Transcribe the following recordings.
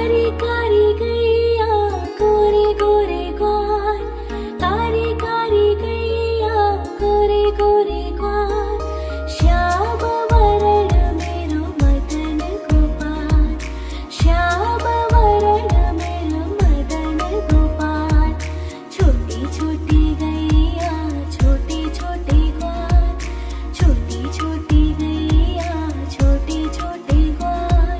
कारी कारी गैया गोरे गोरे ग्वाल, कारी कारी गैया गोरे गोरे ग्वाल, श्याम वरण मेरो मदन गोपाल, श्याम वरण मेरो मदन गोपाल। छोटी छोटी गैया छोटी छोटी ग्वाल, छोटी छोटी गैया छोटी छोटी ग्वाल,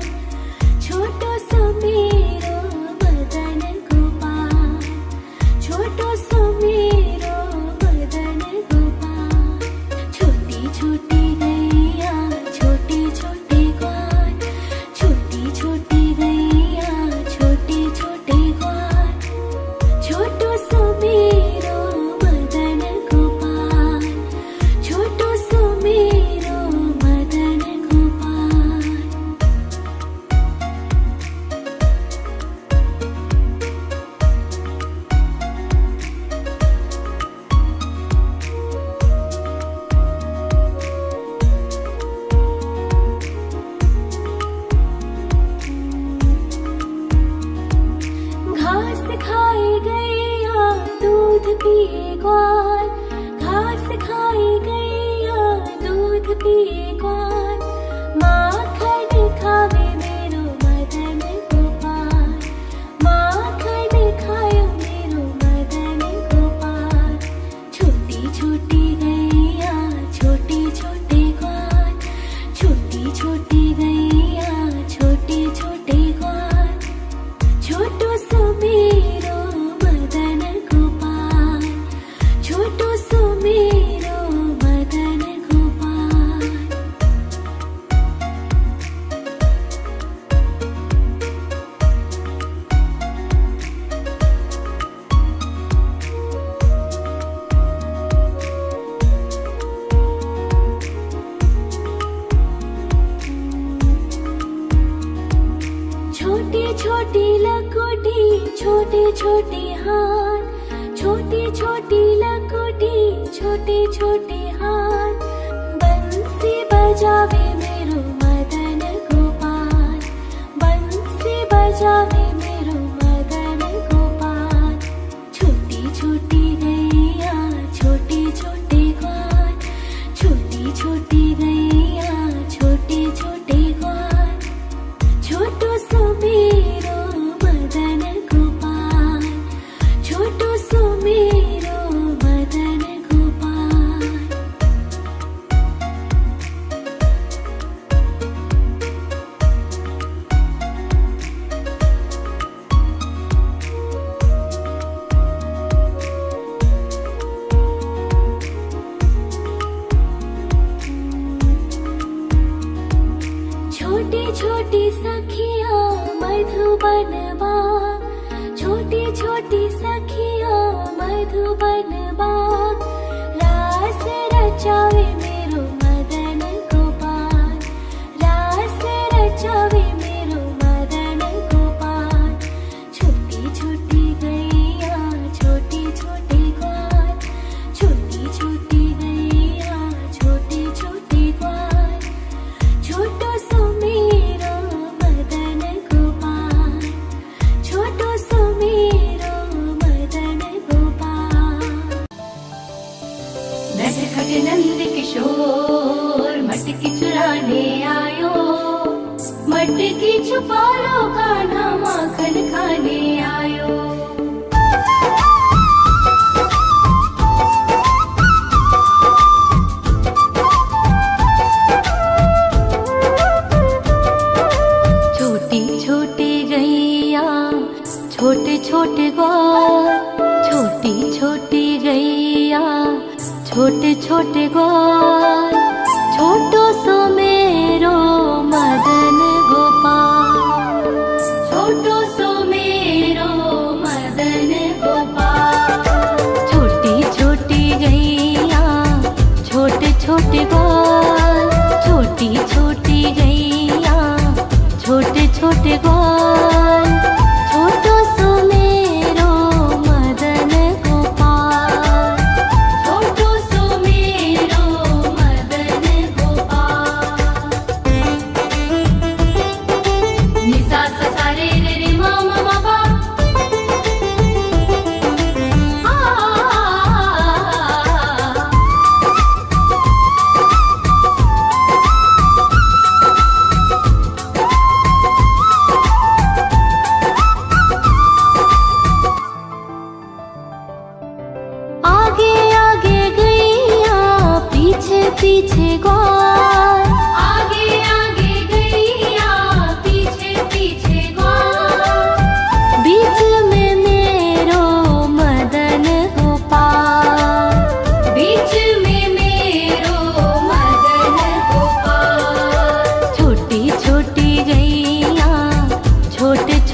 छोटो सो मेरो मदन गोपाल, छोटो सो मेरो मदन गोपाल। छोटी छोटी गैया छोटी छोटी ग्वाल, छोटी छोटी गैया छोटी छोटी ग्वाल, छोटो सो मेरो मदन गोपाल, छोटो सो मेरो मदन गोपाल। घास खाए गैया दूध पिए ग्वाल, घास खाए गैया दूध पिए ग्वाल, माखन खावे मेरो मदन गोपाल, माखन खायो मेरो मदन गोपाल। छोटी छोटी गैया छोटी छोटी ग्वाल, छोटी छोटी गैया छोटी छोटी ग्वाल, छोटो सो मेरो मदन गोपाल, छोटो सो मेरो मदन गोपाल। छोटी छोटी लकोटी छोटे छोटे हाथ, छोटी छोटी लकोटी छोटे छोटे हाथ, बंसी बजावे मेरो मदन गोपाल, बंसी बजावे मेरो मदन गोपाल। छोटी छोटी गैया छोटी छोटी ग्वाल, छोटी छोटी गैया छोटी छोटी ग्वाल, छोटो सो मेरो मदन गोपाल, छोटो सो मेरो मदन गोपाल। छोटी छोटी सखिया मधुबन बाग, छोटी छोटी सखिया मधुबन बाग, रास रचावे मेरो मदन गोपाल, रास रचावे मेरो मदन गोपाल। छोटी छोटी गैया छोटी छोटी ग्वाल, छोटी छोटी गैया छोटी छोटी ग्वाल, छोटो सो मेरो मदन गोपाल, छोटो सो मेरो मदन गोपाल। नटखट नंद किशोर मटकी चुराने आयो, मटकी छुपा लो कान्हा माखन खाने आयो। छोटी छोटी गैया छोटे छोटे ग्वाल, छोटी छोटी गैया छोटे छोटे ग्वाल, छोटो सो मेरो मदन गोपाल, छोटो सो मेरो मदन गोपाल। छोटी छोटी गैया छोटे छोटे ग्वाल, छोटी छोटी गैया छोटे छोटे ग्वाल, छोटो सो मेरो मदन गोपाल, छोटो सो मेरो मदन गोपाल। निसा सा सा रे रे रे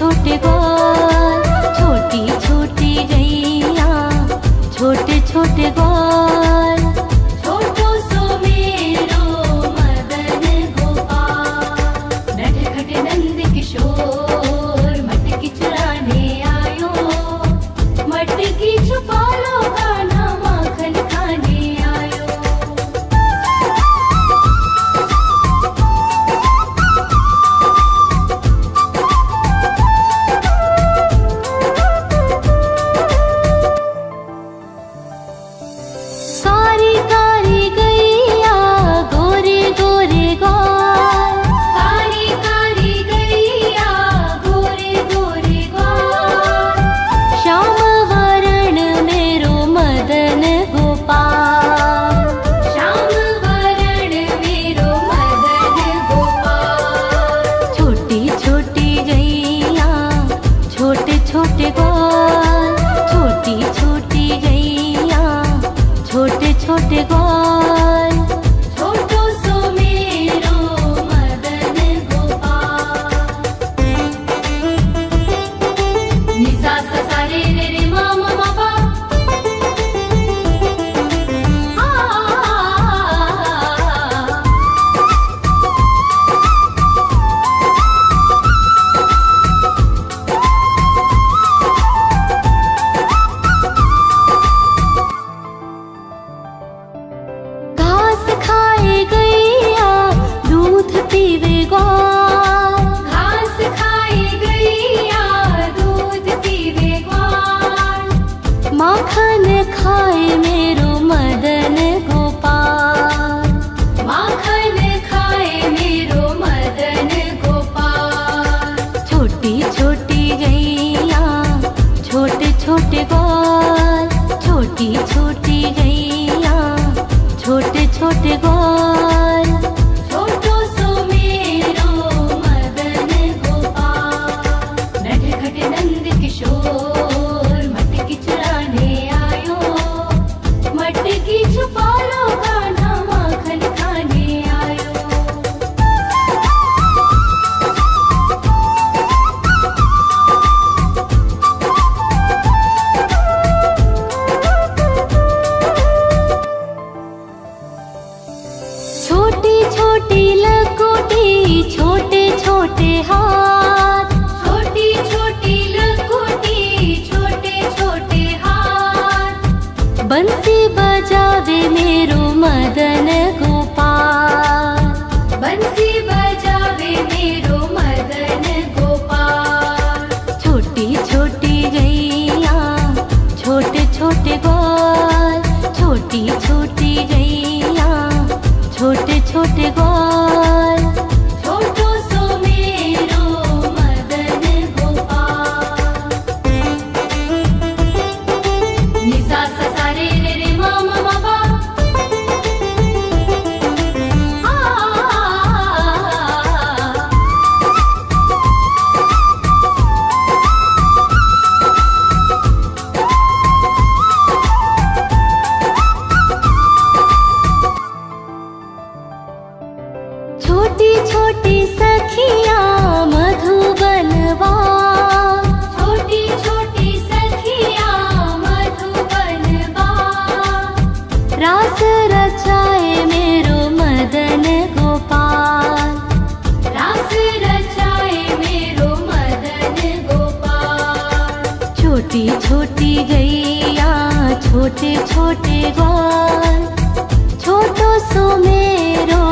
छोटे ग्वाल, छोटी छोटी गैया, छोटे छोटे ग्वाल। छोटो सो मेरो मदन गोपाल, नटखट नंद किशोर मटकी चुराने आयो, मटकी छुपा लो कान्हा माखन खाने आयो। कारी कारी गैया, गोरे गोरे ग्वाल, कारी कारी गैया, गोरे गोरे ग्वाल। श्याम वरण मेरो मदन गोपाल, श्याम वरण मेरो मदन गोपाल। छोटी छोटी गैया, छोटे छोटे ग्वाल, छोटी छोटी गैया, छोटे छोटे ग्वाल। छोटो सो मेरो मदन गोपाल। निसा सा सा रे रे रे मा मा मा पा। घास खाए गैया, दूध पीवे ग्वाल, घास खाए गैया, दूध पीवे ग्वाल। माखन खाए मेरो मदन गोपाल, माखन खाए मेरो मदन गोपाल। छोटी छोटी गैया, छोटे छोटे ग्वाल, छोटी छोटी गैया, छोटे छोटे ग्वाल। छोटो सो मेरो मदन गोपाल, नटखट नंद किशोर मटकी चुराने आयो, मटकी छुपा लो कान्हा माखन खाने आयो। छोटी छोटी लकोटी, छोटे छोटे हाथ, छोटी छोटी लकोटी, छोटे छोटे हाथ। बंसी बजावे मेरो मदन गोपाल, बंसी बजावे मेरो मदन गोपाल। छोटी छोटी गैया, छोटे छोटे ग्वाल, छोटी छोटी गैया, छोटे छोटे ग्वाल। छोटो सो मेरो मदन गोपाल। निसा सा सा रे रे रे मा मा मा पा। छोटी छोटी सखिया मधुबनवा, छोटी छोटी सखिया मधुबनवा। रास रचाए मेरो मदन गोपाल, रास रचाए मेरो मदन गोपाल। छोटी छोटी गैया, छोटे छोटे ग्वाल, छोटो सो मेरो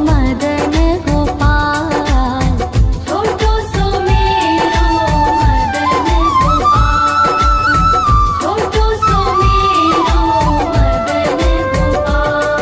मदन गोपाल। छोटो सो मेरो मदन गोपाल, छोटो सो मेरो मदन गोपाल।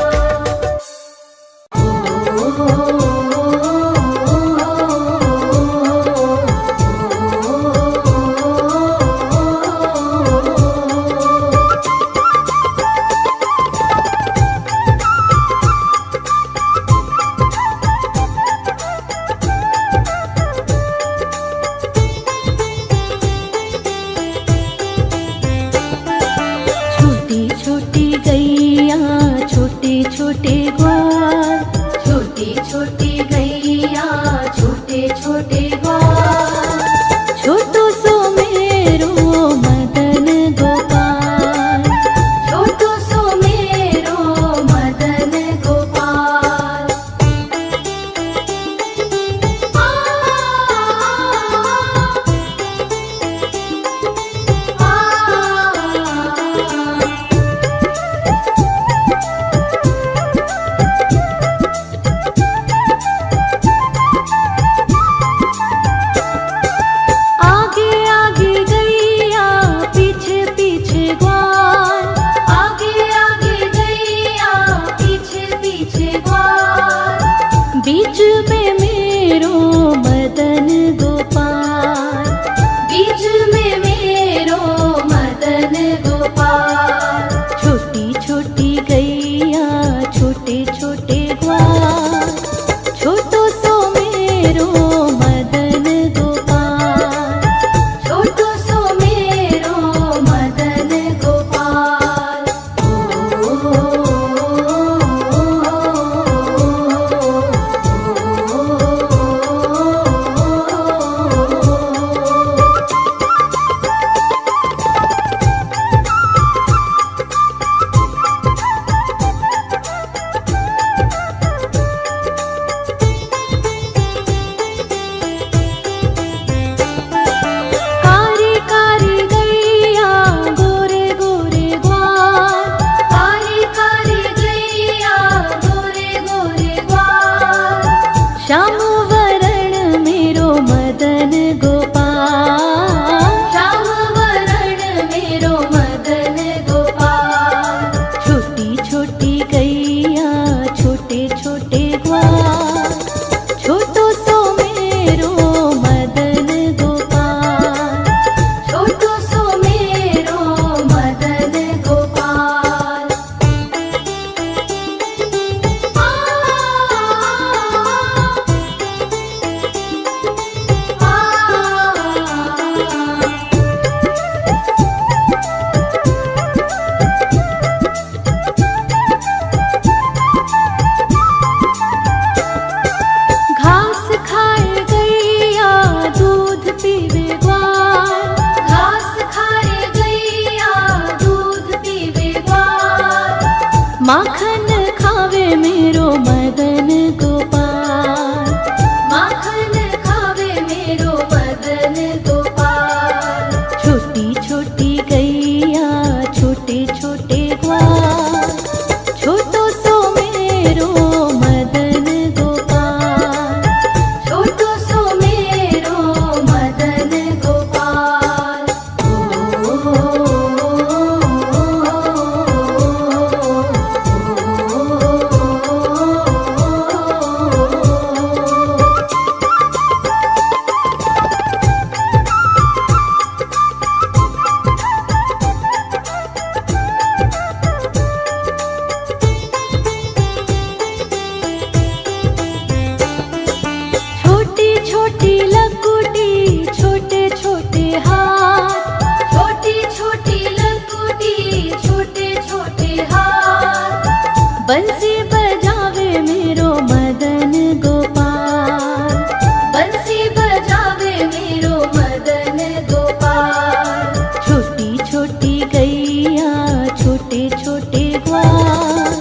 मेरो मदन गोपाल। छोटी छोटी गैया छोटे छोटे ग्वाल,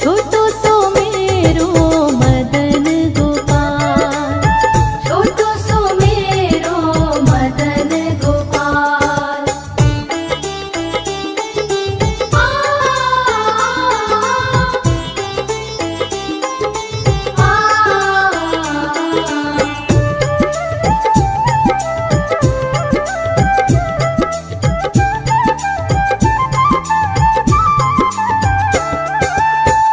छोटो सो मेरो मदन गोपाल। छोटो सो मेरो मदन गोपाल।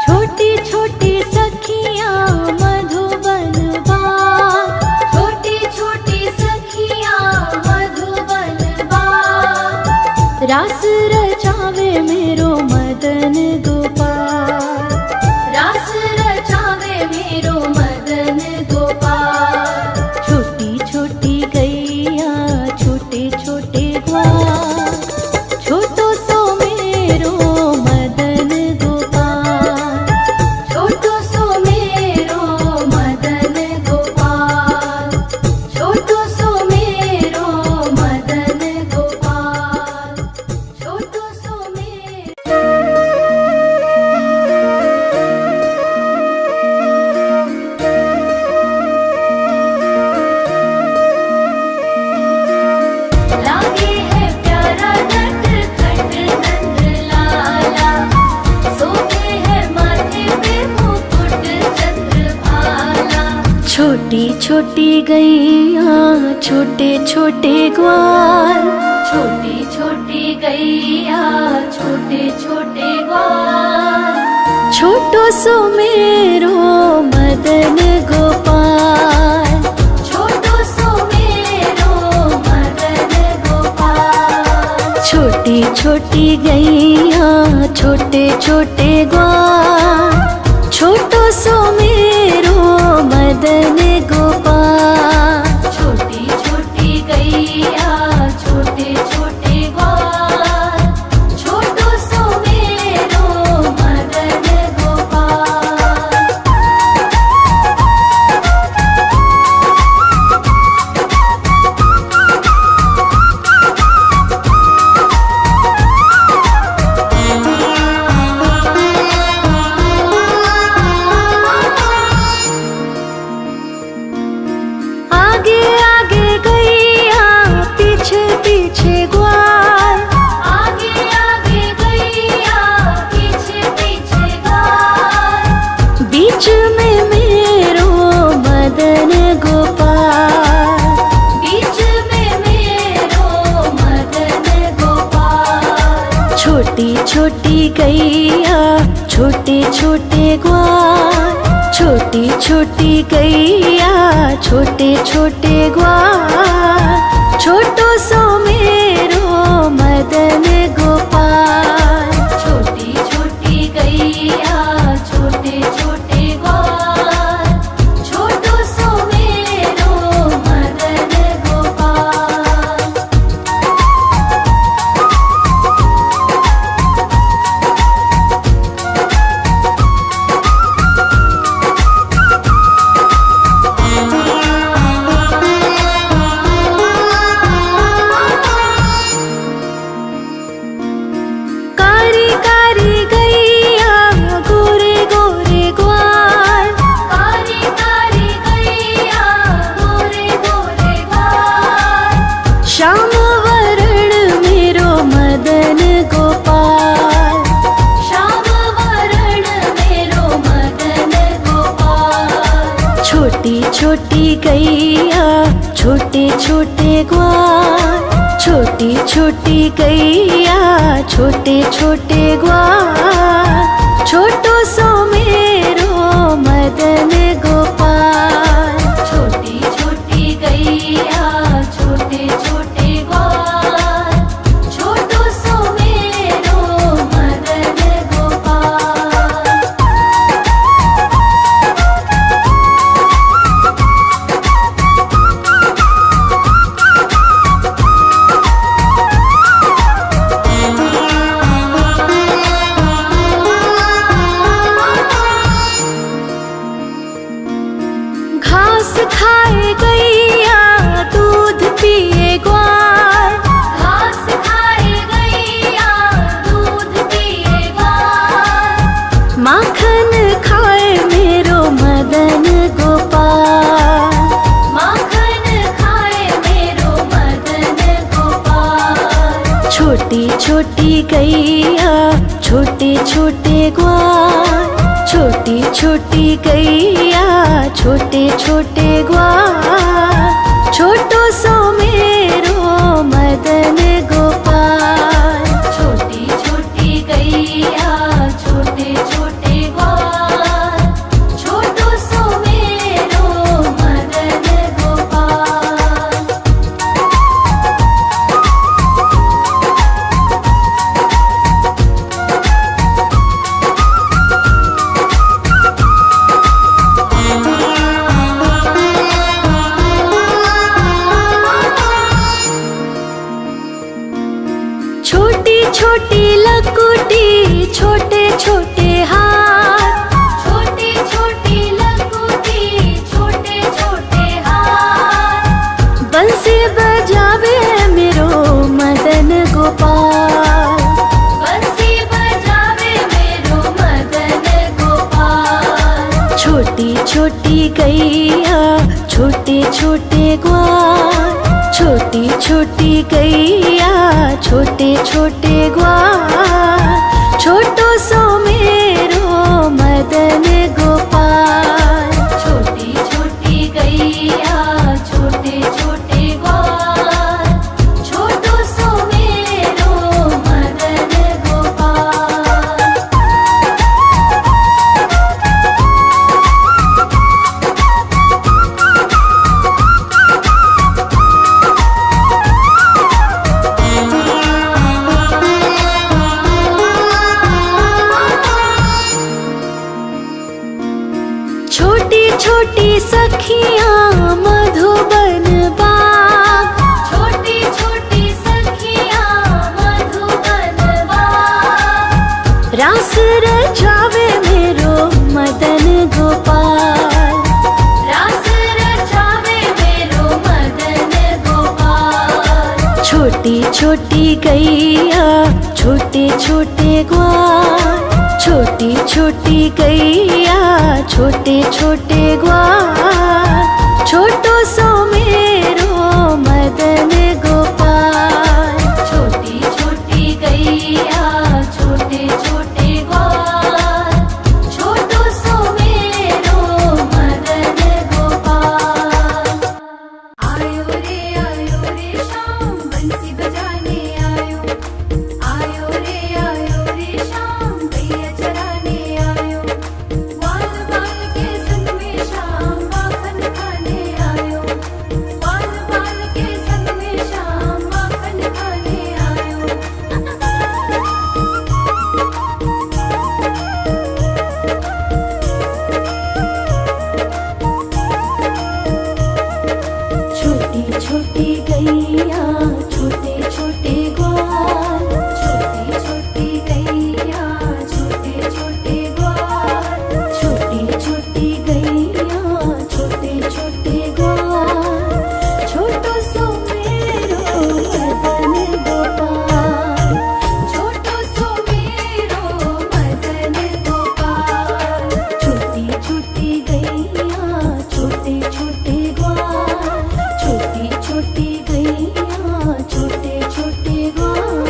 छोटी छोटी सखियाँ मधुबन बाग, छोटी छोटी सखियाँ मधुबन बाग। रास रचावे मेरो मदन गोपाल। रास रचावे मेरो मदन गोपाल। छोटी छोटी गैया छोटे छोटे ग्वाल, छोटो सो मेरो मदन गोपाल। छोटो सो मेरो मदन गोपाल। छोटो सो मेरो मदन गोपाल। छोटो सो मेरो। लागे है प्यारा नटखट नंद लाला, सोते है माथे पे मुकुट चंद्रभाला। छोटी छोटी गैया छोटे छोटे ग्वाल, छोटी छोटी गैया छोटे छोटे ग्वाल। छोटो सो मेरो मदन गोपाल। छोटो सो मेरो मदन गोपाल। छोटी छोटी गैया छोटे छोटे ग्वाल, छोटो सो मेरो मदन गोपाल। छोटी छोटी गैया छोटे छोटे ग्वाल, छोटो सो मेरो मदन गोपाल। आगे आगे गैया पीछे पीछे ग्वाल। आगे आगे गैया पीछे पीछे ग्वाल। बीच में मेरो मदन गोपाल। बीच में मेरो मदन गोपाल। छोटी छोटी गैया छोटे छोटे ग्वाल, छोटी छोटी गैया छोटे छोटे ग्वाल। छोटो सो मेरो मदन गोपाल। छोटी छोटी गैया छोटे छोटे ग्वाल, छोटो सो मेरो मदन गोपाल। कारी कारी गैया गोरे गोरे ग्वाल। कारी कारी गैया गोरे गोरे ग्वाल। श्याम वरण मेरो मदन गोपाल। श्याम वरण मेरो मदन गोपाल। छोटी छोटी गैया छोटे छोटे ग्वाल, छोटी छोटी गैया छोटे छोटे ग्वाल। छोटो सो मेरो मदन गोपाल। छोटी छोटी गैया छोटे छोटे ग्वाल, छोटो सो मेरो मदन गोपाल। छोटी गैया छोटे छोटे ग्वाल, छोटी छोटी गैया छोटे छोटे ग्वाल, छोटो सो मेरो मदन गोपाल। छोटी छोटी गैया छोटे छोटे ग्वाल, छोटो सो मेरो मदन गोपाल। छोटी छोटी लकुटी छोटे छोटे हाथ, छोटी छोटी लकुटी छोटे छोटे हाथ, बंसी बजावे मेरो मदन गोपाल। बंसी बजावे मेरो मदन गोपाल। छोटी छोटी गैया छोटे छोटे ग्वाल, छोटी छोटी गैया छोटे छोटे ग्वाल, छोटो सो मेरो मदन गोपाल। छोटी छोटी गैया छोटे छोटे ग्वाल, छोटो सो मेरो मदन गोपाल। छोटी छोटी सखियाँ मधुबन बाग, छोटी छोटी सखियाँ मधुबन बाग, रास रचावे मेरो मदन गोपाल। रास रचावे मेरो मदन गोपाल। छोटी छोटी गैया छोटे छोटे ग्वाल, छोटी छोटी गैया छोटे छोटे ग्वाल, छोटो सो मेरो मदन गोपाल। छोटी छोटी गैया छोटे छोटे ग्वाल, छोटो सो मेरो मदन गोपाल। आयो रे शाम बंसी बजाने आयो, आयो रे शाम गैया चराने आयो, ग्वाल बाल के संग में शाम माखन खाने आयो, ग्वाल बाल के संग में शाम माखन खाने आयो। छोटी छोटी गैया छोटे छोटे ग्वाल, छोटी छोटी गैया छोटे छोटे ग्वाल, छोटी छोटी गैया छोटे छोटे ग्वाल, छोटो सो मेरो मदन गोपाल। छोटो सो मेरो मदन गोपाल। छोटी छोटी गैया छोटे छोटे ग्वाल, छोटी छोटी गैया छोटे छोटे ग्वाल,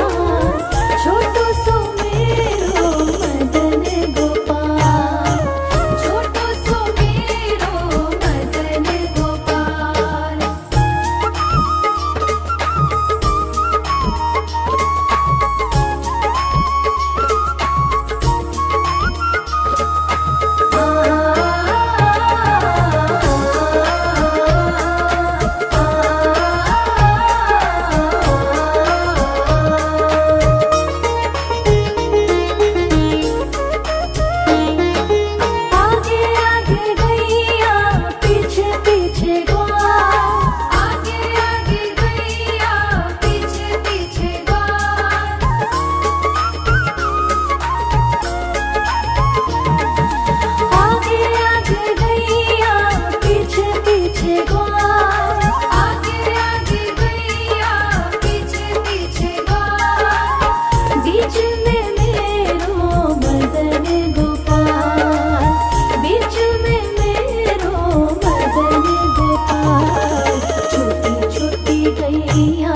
छोटो सो मेरो मदन गोपाल। छोटो सो मेरो मदन गोपाल। आगे आगे गैया पीछे पीछे ग्वाल, आगे आगे गैया पीछे पीछे ग्वाल, आगे आगे गैया पीछे पीछे ग्वाल, आगे आगे गैया पीछे पीछे ग्वाल। बीच में मेरो मदन गोपाल, बीच में मेरो मदन गोपाल। छोटी छोटी गैया